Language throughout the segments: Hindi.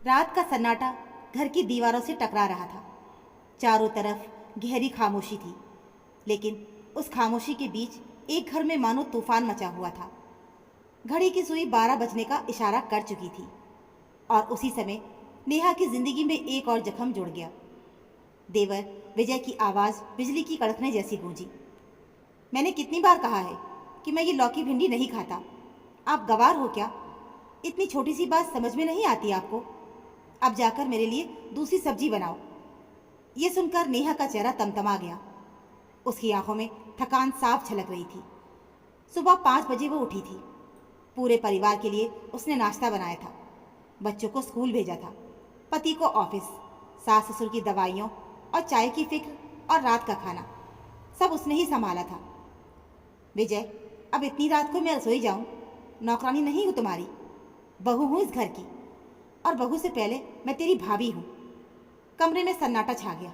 रात का सन्नाटा घर की दीवारों से टकरा रहा था। चारों तरफ गहरी खामोशी थी, लेकिन उस खामोशी के बीच एक घर में मानो तूफान मचा हुआ था। घड़ी की सुई 12 बजने का इशारा कर चुकी थी और उसी समय नेहा की जिंदगी में एक और जख्म जुड़ गया। देवर विजय की आवाज़ बिजली की कड़कने जैसी गूंजी। मैंने कितनी बार कहा है कि मैं ये लौकी भिंडी नहीं खाता। आप गवार हो क्या? इतनी छोटी सी बात समझ में नहीं आती आपको? अब जाकर मेरे लिए दूसरी सब्जी बनाओ। ये सुनकर नेहा का चेहरा तमतमा गया। उसकी आंखों में थकान साफ झलक रही थी। सुबह 5 बजे वो उठी थी। पूरे परिवार के लिए उसने नाश्ता बनाया था, बच्चों को स्कूल भेजा था, पति को ऑफिस, सास ससुर की दवाइयों और चाय की फिक्र और रात का खाना सब उसने ही संभाला था। विजय, अब इतनी रात को मैं रसोई जाऊं? नौकरानी नहीं हूं तुम्हारी, बहू हूं इस घर की, और बहू से पहले मैं तेरी भाभी हूं। कमरे में सन्नाटा छा गया,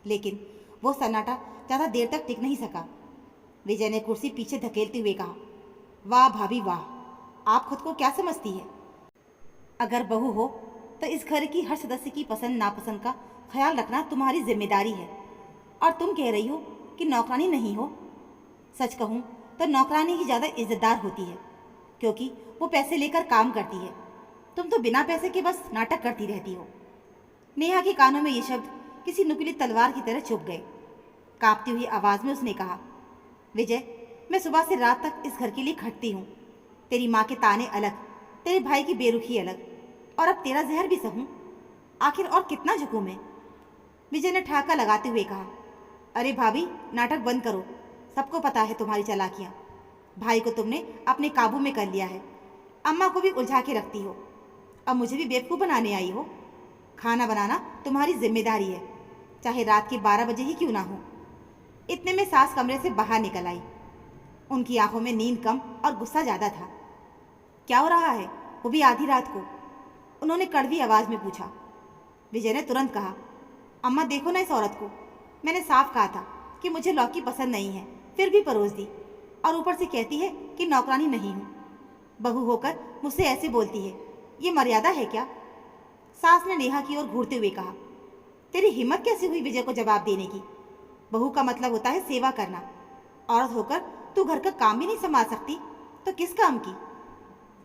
लेकिन वो सन्नाटा ज़्यादा देर तक टिक नहीं सका। विजय ने कुर्सी पीछे धकेलते हुए कहा, वाह भाभी वाह, आप खुद को क्या समझती है? अगर बहू हो तो इस घर की हर सदस्य की पसंद नापसंद का ख्याल रखना तुम्हारी जिम्मेदारी है, और तुम कह रही हो कि नौकरानी नहीं हो। सच कहूँ तो नौकरानी ही ज़्यादा इज्जतदार होती है, क्योंकि वो पैसे लेकर काम करती है। तुम तो बिना पैसे के बस नाटक करती रहती हो। नेहा के कानों में ये शब्द किसी नुकीली तलवार की तरह चुभ गए। कांपती हुई आवाज़ में उसने कहा, विजय, मैं सुबह से रात तक इस घर के लिए खटती हूँ। तेरी माँ के ताने अलग, तेरे भाई की बेरुखी अलग, और अब तेरा जहर भी सहूँ। आखिर और कितना झुकूँ मैं? विजय ने ठहाका लगाते हुए कहा, अरे भाभी, नाटक बंद करो। सबको पता है तुम्हारी चालाकियाँ। भाई को तुमने अपने काबू में कर लिया है, अम्मा को भी उलझा के रखती हो, अब मुझे भी बेवकूफ़ बनाने आई हो। खाना बनाना तुम्हारी जिम्मेदारी है, चाहे रात के 12 बजे ही क्यों ना हो। इतने में सास कमरे से बाहर निकल आई। उनकी आंखों में नींद कम और गुस्सा ज़्यादा था। क्या हो रहा है, वो भी आधी रात को? उन्होंने कड़वी आवाज़ में पूछा। विजय ने तुरंत कहा, अम्मा देखो ना इस औरत को। मैंने साफ कहा था कि मुझे लौकी पसंद नहीं है, फिर भी परोस दी, और ऊपर से कहती है कि नौकरानी नहीं हूँ। बहू होकर मुझसे ऐसे बोलती है, ये मर्यादा है क्या? सास ने नेहा की ओर घूरते हुए कहा, तेरी हिम्मत कैसे हुई विजय को जवाब देने की? बहू का मतलब होता है सेवा करना। औरत होकर तू घर का काम भी नहीं संभाल सकती तो किस काम की?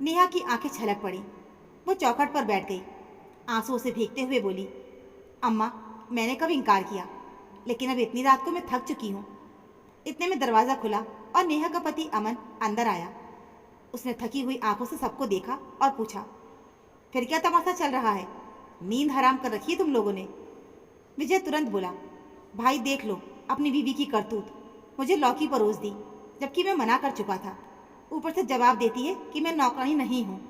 नेहा की आंखें छलक पड़ी। वो चौखट पर बैठ गई, आंसुओं से भीगते हुए बोली, अम्मा, मैंने कब इनकार किया, लेकिन अब इतनी रात को मैं थक चुकी हूँ। इतने में दरवाज़ा खुला और नेहा का पति अमन अंदर आया। उसने थकी हुई आंखों से सबको देखा और पूछा, फिर क्या तमाशा चल रहा है? नींद हराम कर रखी है तुम लोगों ने। विजय तुरंत बोला, भाई देख लो अपनी बीवी की करतूत। मुझे लौकी परोस दी, जबकि मैं मना कर चुका था। ऊपर से जवाब देती है कि मैं नौकरानी नहीं हूँ।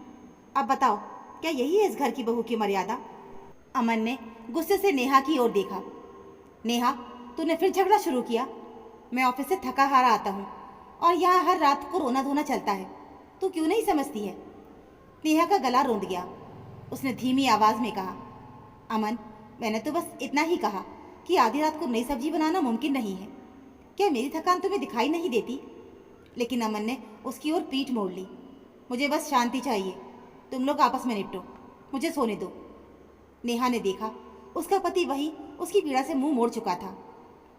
अब बताओ, क्या यही है इस घर की बहू की मर्यादा? अमन ने गुस्से से नेहा की ओर देखा। नेहा, तूने फिर झगड़ा शुरू किया? मैं ऑफिस से थका हारा आता हूँ और यहाँ हर रात को रोना धोना चलता है। तू क्यों नहीं समझती है? नेहा का गला रूंध गया। उसने धीमी आवाज़ में कहा, अमन, मैंने तो बस इतना ही कहा कि आधी रात को नई सब्जी बनाना मुमकिन नहीं है। क्या मेरी थकान तुम्हें दिखाई नहीं देती? लेकिन अमन ने उसकी ओर पीठ मोड़ ली। मुझे बस शांति चाहिए, तुम लोग आपस में निपटो, मुझे सोने दो। नेहा ने देखा, उसका पति वही उसकी पीड़ा से मुंह मोड़ चुका था।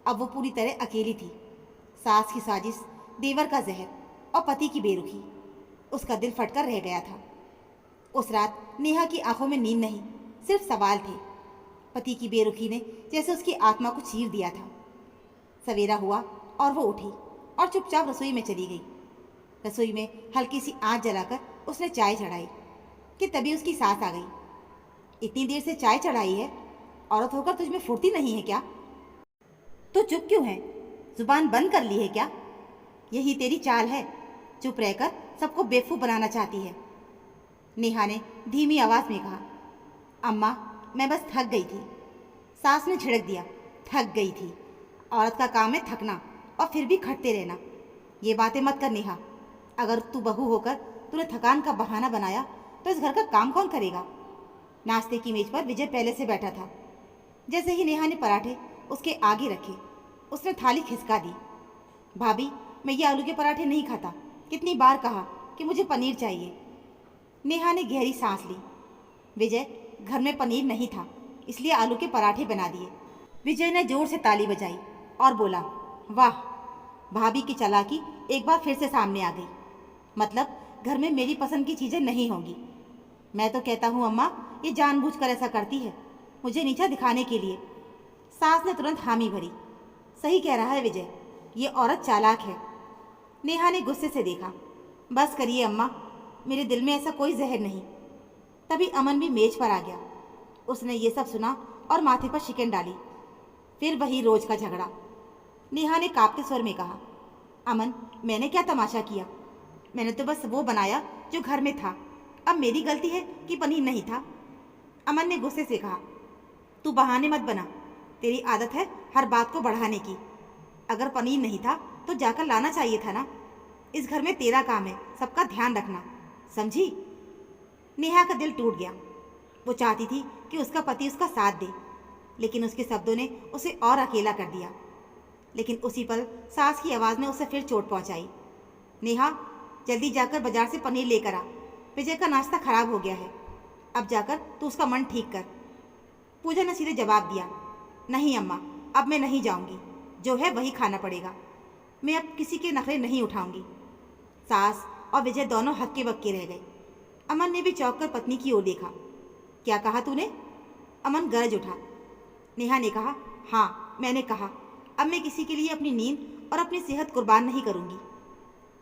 अब वो पूरी तरह अकेली थी। सास की साजिश, देवर का जहर और पति की बेरुखी। उसका दिल फटकर रह गया था। उस रात नेहा की आंखों में नींद नहीं, सिर्फ सवाल थे। पति की बेरुखी ने जैसे उसकी आत्मा को चीर दिया था। सवेरा हुआ और वो उठी और चुपचाप रसोई में चली गई। रसोई में हल्की सी आंच जलाकर उसने चाय चढ़ाई कि तभी उसकी सास आ गई। इतनी देर से चाय चढ़ाई है, औरत होकर तुझमें फुर्ती नहीं है क्या? तो चुप क्यों है? जुबान बंद कर ली है क्या? यही तेरी चाल है, चुप रहकर सबको बेवकूफ़ बनाना चाहती है। नेहा ने धीमी आवाज़ में कहा, अम्मा, मैं बस थक गई थी। सास ने झिड़क दिया, थक गई थी? औरत का काम है थकना और फिर भी खटते रहना। ये बातें मत कर नेहा। अगर तू बहू होकर तूने थकान का बहाना बनाया तो इस घर का काम कौन करेगा? नाश्ते की मेज पर विजय पहले से बैठा था। जैसे ही नेहा ने पराठे उसके आगे रखे, उसने थाली खिसका दी। भाभी, मैं ये आलू के पराठे नहीं खाता। कितनी बार कहा कि मुझे पनीर चाहिए। नेहा ने गहरी सांस ली। विजय, घर में पनीर नहीं था, इसलिए आलू के पराठे बना दिए। विजय ने जोर से ताली बजाई और बोला, वाह, भाभी की चालाकी एक बार फिर से सामने आ गई। मतलब घर में मेरी पसंद की चीज़ें नहीं होंगी। मैं तो कहता हूँ अम्मा, ये जानबूझकर ऐसा करती है, मुझे नीचा दिखाने के लिए। सास ने तुरंत हामी भरी। सही कह रहा है विजय, ये औरत चालाक है। नेहा ने गुस्से से देखा। बस करिए अम्मा, मेरे दिल में ऐसा कोई जहर नहीं। तभी अमन भी मेज पर आ गया। उसने ये सब सुना और माथे पर शिकन डाली। फिर वही रोज का झगड़ा। नेहा ने कांपते स्वर में कहा, अमन, मैंने क्या तमाशा किया? मैंने तो बस वो बनाया जो घर में था। अब मेरी गलती है कि पनीर नहीं था? अमन ने गुस्से से कहा, तू बहाने मत बना, तेरी आदत है हर बात को बढ़ाने की। अगर पनीर नहीं था तो जाकर लाना चाहिए था ना। इस घर में तेरा काम है सबका ध्यान रखना, समझी? नेहा का दिल टूट गया। वो चाहती थी कि उसका पति उसका साथ दे, लेकिन उसके शब्दों ने उसे और अकेला कर दिया। लेकिन उसी पल सास की आवाज़ ने उसे फिर चोट पहुंचाई। नेहा, जल्दी जाकर बाजार से पनीर लेकर आ, विजय का नाश्ता खराब हो गया है। अब जाकर तू उसका मन ठीक कर। पूजा ने सीधे जवाब दिया, नहीं अम्मा, अब मैं नहीं जाऊंगी, जो है वही खाना पड़ेगा। मैं अब किसी के नखरे नहीं उठाऊंगी। सास और विजय दोनों हक्के बक्के रह गए। अमन ने भी चौंक कर पत्नी की ओर देखा। क्या कहा तूने? अमन गरज उठा। नेहा ने कहा, हाँ मैंने कहा, अब मैं किसी के लिए अपनी नींद और अपनी सेहत कुर्बान नहीं करूंगी।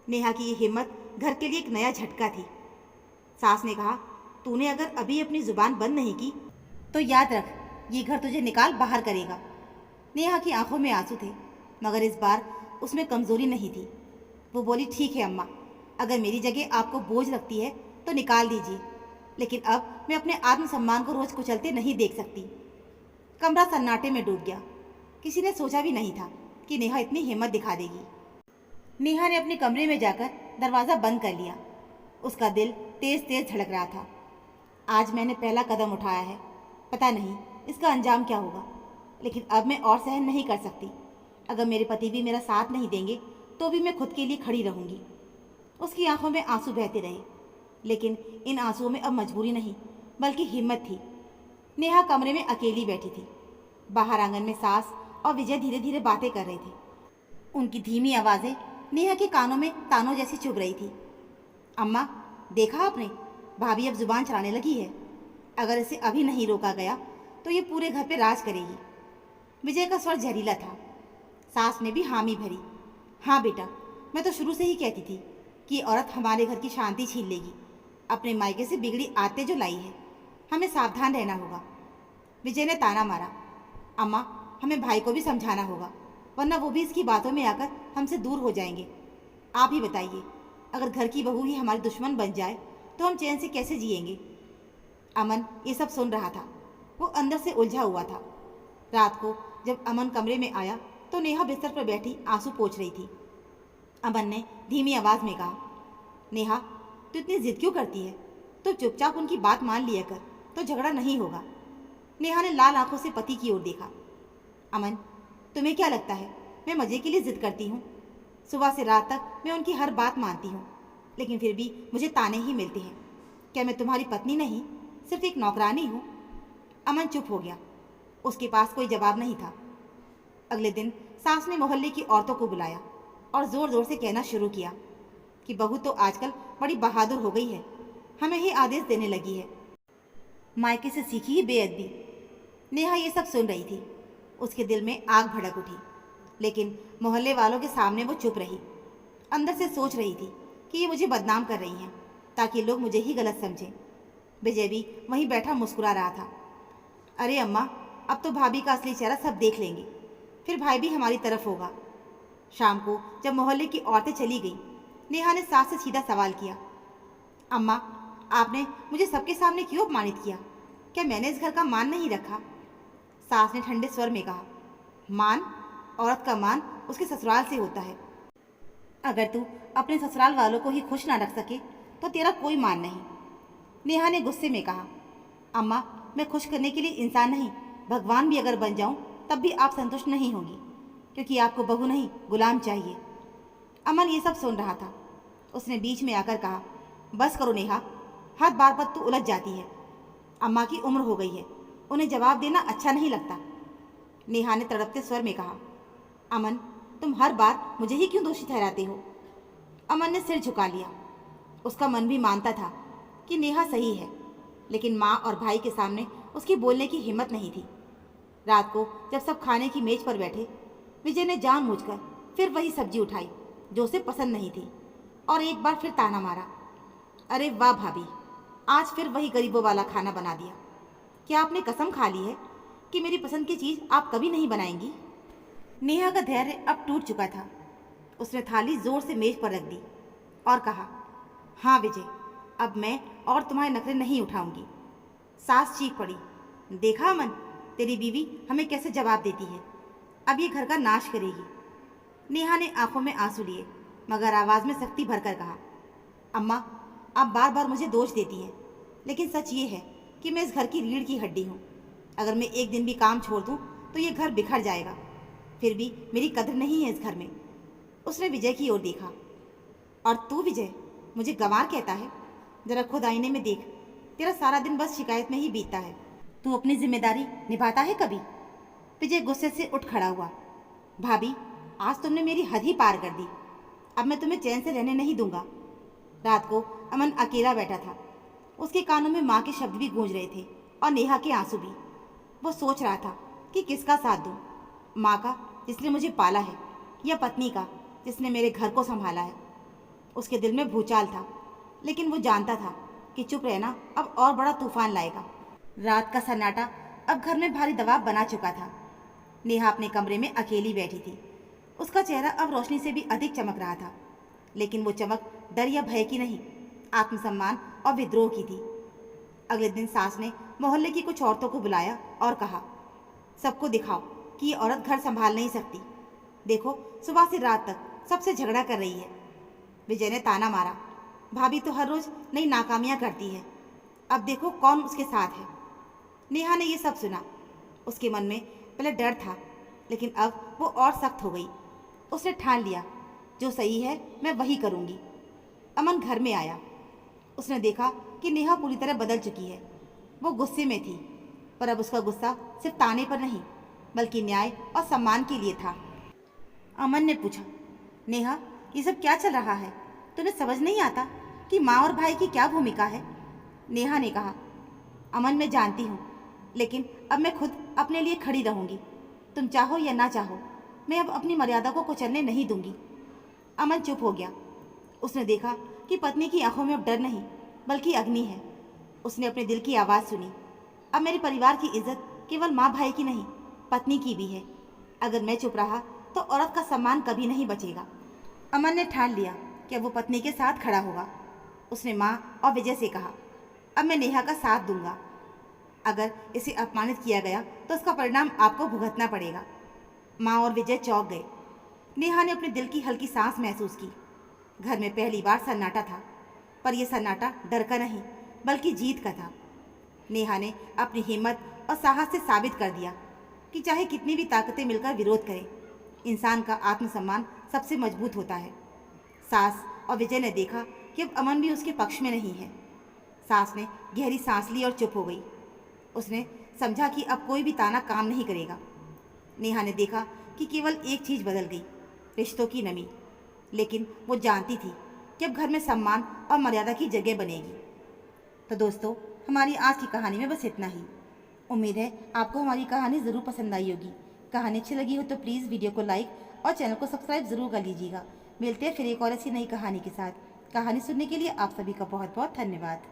नेहा की ये हिम्मत घर के लिए एक नया झटका थी। सास ने कहा, तूने अगर अभी अपनी जुबान बंद नहीं की तो याद रख, ये घर तुझे निकाल बाहर करेगा। नेहा की आंखों में आंसू थे, मगर इस बार उसमें कमजोरी नहीं थी। वो बोली, ठीक है अम्मा, अगर मेरी जगह आपको बोझ लगती है तो निकाल दीजिए, लेकिन अब मैं अपने आत्मसम्मान को रोज कुचलते नहीं देख सकती। कमरा सन्नाटे में डूब गया। किसी ने सोचा भी नहीं था कि नेहा इतनी हिम्मत दिखा देगी। नेहा ने अपने कमरे में जाकर दरवाज़ा बंद कर लिया। उसका दिल तेज तेज धड़क रहा था। आज मैंने पहला कदम उठाया है, पता नहीं इसका अंजाम क्या होगा, लेकिन अब मैं और सहन नहीं कर सकती। अगर मेरे पति भी मेरा साथ नहीं देंगे तो भी मैं खुद के लिए खड़ी रहूंगी। उसकी आंखों में आंसू बहते रहे, लेकिन इन आंसुओं में अब मजबूरी नहीं बल्कि हिम्मत थी। नेहा कमरे में अकेली बैठी थी। बाहर आंगन में सास और विजय धीरे धीरे बातें कर रहे थे। उनकी धीमी आवाज़ें नेहा के कानों में तानों जैसी चुभ रही थी। अम्मा, देखा आपने, भाभी अब जुबान चलाने लगी है। अगर इसे अभी नहीं रोका गया तो ये पूरे घर पे राज करेगी। विजय का स्वर जहरीला था। सास ने भी हामी भरी। हाँ बेटा, मैं तो शुरू से ही कहती थी कि औरत हमारे घर की शांति छीन लेगी। अपने मायके से बिगड़ी आदतें जो लाई है, हमें सावधान रहना होगा। विजय ने ताना मारा, अम्मा, हमें भाई को भी समझाना होगा, वरना वो भी इसकी बातों में आकर हमसे दूर हो जाएंगे। आप ही बताइए, अगर घर की बहू ही हमारी दुश्मन बन जाए तो हम चैन से कैसे जिएंगे? अमन ये सब सुन रहा था। वो अंदर से उलझा हुआ था। रात को जब अमन कमरे में आया तो नेहा बिस्तर पर बैठी आंसू पोंछ रही थी। अमन ने धीमी आवाज़ में कहा, नेहा, तू इतनी जिद क्यों करती है? तो चुपचाप उनकी बात मान लिया कर, तो झगड़ा नहीं होगा। नेहा ने लाल आंखों से पति की ओर देखा। अमन, तुम्हें क्या लगता है मैं मज़े के लिए जिद करती हूँ? सुबह से रात तक मैं उनकी हर बात मानती हूँ, लेकिन फिर भी मुझे ताने ही मिलते हैं। क्या मैं तुम्हारी पत्नी नहीं, सिर्फ एक नौकरानी हूँ? अमन चुप हो गया। उसके पास कोई जवाब नहीं था। अगले दिन सास ने मोहल्ले की औरतों को बुलाया और ज़ोर ज़ोर से कहना शुरू किया कि बहू तो आजकल बड़ी बहादुर हो गई है, हमें ही आदेश देने लगी है। मायके से सीखी ही बेअदबी। नेहा ये सब सुन रही थी। उसके दिल में आग भड़क उठी, लेकिन मोहल्ले वालों के सामने वो चुप रही। अंदर से सोच रही थी कि ये मुझे बदनाम कर रही हैं ताकि लोग मुझे ही गलत समझें। विजय भी वहीं बैठा मुस्कुरा रहा था। अरे अम्मा, अब तो भाभी का असली चेहरा सब देख लेंगे, फिर भाई भी हमारी तरफ होगा। शाम को जब मोहल्ले की औरतें चली गई, नेहा ने सास से सीधा सवाल किया, अम्मा, आपने मुझे सबके सामने क्यों अपमानित किया? क्या मैंने इस घर का मान नहीं रखा? सास ने ठंडे स्वर में कहा, मान? औरत का मान उसके ससुराल से होता है। अगर तू अपने ससुराल वालों को ही खुश ना रख सके तो तेरा कोई मान नहीं। नेहा ने गुस्से में कहा, अम्मा, मैं खुश करने के लिए इंसान नहीं, भगवान भी अगर बन जाऊं तब भी आप संतुष्ट नहीं होंगी, क्योंकि आपको बहू नहीं गुलाम चाहिए। अमन ये सब सुन रहा था। उसने बीच में आकर कहा, बस करो नेहा, हर बार पर तू उलझ जाती है। अम्मा की उम्र हो गई है, उन्हें जवाब देना अच्छा नहीं लगता। नेहा ने तड़पते स्वर में कहा। अमन, तुम हर बार मुझे ही क्यों दोषी ठहराते हो? अमन ने सिर झुका लिया। उसका मन भी मानता था कि नेहा सही है, लेकिन माँ और भाई के सामने उसकी बोलने की हिम्मत नहीं थी। रात को जब सब खाने की मेज पर बैठे, विजय ने जानबूझकर फिर वही सब्जी उठाई जो उसे पसंद नहीं थी और एक बार फिर ताना मारा। अरे वाह भाभी, आज फिर वही गरीबों वाला खाना बना दिया। क्या आपने कसम खा ली है कि मेरी पसंद की चीज़ आप कभी नहीं बनाएंगी? नेहा का धैर्य अब टूट चुका था। उसने थाली जोर से मेज पर रख दी और कहा, हाँ विजय, अब मैं और तुम्हारे नखरे नहीं उठाऊंगी। सास चीख पड़ी। देखा अमन, तेरी बीवी हमें कैसे जवाब देती है, अब ये घर का नाश करेगी। नेहा ने आंखों में आंसू लिए मगर आवाज़ में सख्ती भरकर कहा, अम्मा, आप बार बार मुझे दोष देती हैं, लेकिन सच ये है कि मैं इस घर की रीढ़ की हड्डी हूँ। अगर मैं एक दिन भी काम छोड़ दूँ तो ये घर बिखर जाएगा। फिर भी मेरी कदर नहीं है इस घर में। उसने विजय की ओर देखा। और तू विजय, मुझे गंवार कहता है? जरा खुद आईने में देख, तेरा सारा दिन बस शिकायत में ही बीतता है। तू अपनी जिम्मेदारी निभाता है कभी? विजय गुस्से से उठ खड़ा हुआ। भाभी, आज तुमने मेरी हद ही पार कर दी। अब मैं तुम्हें चैन से रहने नहीं दूंगा। रात को अमन अकेला बैठा था। उसके कानों में माँ के शब्द भी गूंज रहे थे और नेहा के आंसू भी। वो सोच रहा था कि किसका साथ दूं, माँ का जिसने मुझे पाला है या पत्नी का जिसने मेरे घर को संभाला है। उसके दिल में भूचाल था, लेकिन वो जानता था कि चुप रहना अब और बड़ा तूफान लाएगा। रात का सन्नाटा अब घर में भारी दबाव बना चुका था। नेहा अपने कमरे में अकेली बैठी थी। उसका चेहरा अब रोशनी से भी अधिक चमक रहा था, लेकिन वो चमक डर या भय की नहीं, आत्मसम्मान और विद्रोह की थी। अगले दिन सास ने मोहल्ले की कुछ औरतों को बुलाया और कहा, सबको दिखाओ कि ये औरत घर संभाल नहीं सकती। देखो, सुबह से रात तक सबसे झगड़ा कर रही है। विजय ने ताना मारा, भाभी तो हर रोज नई नाकामियां करती है, अब देखो कौन उसके साथ है। नेहा ने यह सब सुना। उसके मन में पहले डर था, लेकिन अब वो और सख्त हो गई। उसने ठान लिया, जो सही है मैं वही करूँगी। अमन घर में आया। उसने देखा कि नेहा पूरी तरह बदल चुकी है। वो गुस्से में थी, पर अब उसका गुस्सा सिर्फ ताने पर नहीं बल्कि न्याय और सम्मान के लिए था। अमन ने पूछा, नेहा, ये सब क्या चल रहा है? तुम्हें समझ नहीं आता कि माँ और भाई की क्या भूमिका है? नेहा ने कहा, अमन, मैं जानती हूँ, लेकिन अब मैं खुद अपने लिए खड़ी रहूँगी। तुम चाहो या ना चाहो, मैं अब अपनी मर्यादा को कुचलने नहीं दूंगी। अमन चुप हो गया। उसने देखा कि पत्नी की आंखों में अब डर नहीं बल्कि अग्नि है। उसने अपने दिल की आवाज़ सुनी, अब मेरे परिवार की इज्जत केवल माँ भाई की नहीं, पत्नी की भी है। अगर मैं चुप रहा तो औरत का सम्मान कभी नहीं बचेगा। अमन ने ठान लिया कि वो पत्नी के साथ खड़ा होगा। उसने माँ और विजय से कहा, अब मैं नेहा का साथ दूंगा। अगर इसे अपमानित किया गया तो उसका परिणाम आपको भुगतना पड़ेगा। माँ और विजय चौंक गए। नेहा ने अपने दिल की हल्की सांस महसूस की। घर में पहली बार सन्नाटा था, पर यह सन्नाटा डर का नहीं बल्कि जीत का था। नेहा ने अपनी हिम्मत और साहस से साबित कर दिया कि चाहे कितनी भी ताकतें मिलकर विरोध करें, इंसान का आत्मसम्मान सबसे मजबूत होता है। सास और विजय ने देखा कि अब अमन भी उसके पक्ष में नहीं है। सास ने गहरी सांस ली और चुप हो गई। उसने समझा कि अब कोई भी ताना काम नहीं करेगा। नेहा ने देखा कि केवल एक चीज़ बदल गई, रिश्तों की नमी। लेकिन वो जानती थी कि अब घर में सम्मान और मर्यादा की जगह बनेगी। तो दोस्तों, हमारी आज की कहानी में बस इतना ही। उम्मीद है आपको हमारी कहानी ज़रूर पसंद आई होगी। कहानी अच्छी लगी हो तो प्लीज़ वीडियो को लाइक और चैनल को सब्सक्राइब ज़रूर कर लीजिएगा। मिलते हैं फिर एक और ऐसी नई कहानी के साथ। कहानी सुनने के लिए आप सभी का बहुत बहुत धन्यवाद।